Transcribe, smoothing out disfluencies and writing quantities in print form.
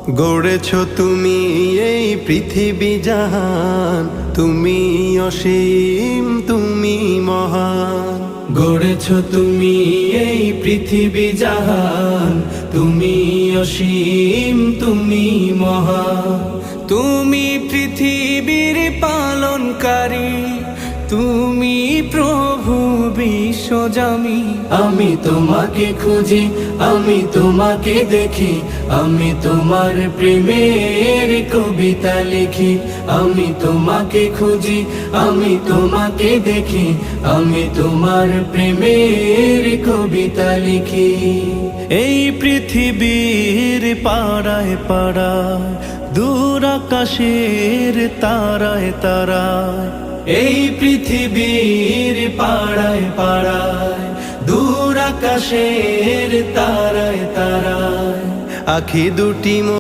গড়েছ তুমি এই পৃথিবী জাহান, তুমি অসীম তুমি মহান। গড়েছ তুমি এই পৃথিবী জাহান, তুমি অসীম তুমি মহান। তুমি পৃথিবীর পালনকারী, তুমি প্রভু বিশ্বজামি। আমি তোমাকে খুঁজি, আমি তোমাকে দেখি, আমি তোমার প্রেমের কবিতা লিখি। আমি তোমাকে খুঁজি, আমি তোমাকে দেখি, আমি তোমার প্রেমের কবিতা লিখি। এই পৃথিবীর পাড়ায় পাড়ায়, দূর আকাশের তারায় তারায়, এই পৃথিবীর পাড়ায় পাড়ায়, দূর আকাশের তারায় তারায়, আখি দুটি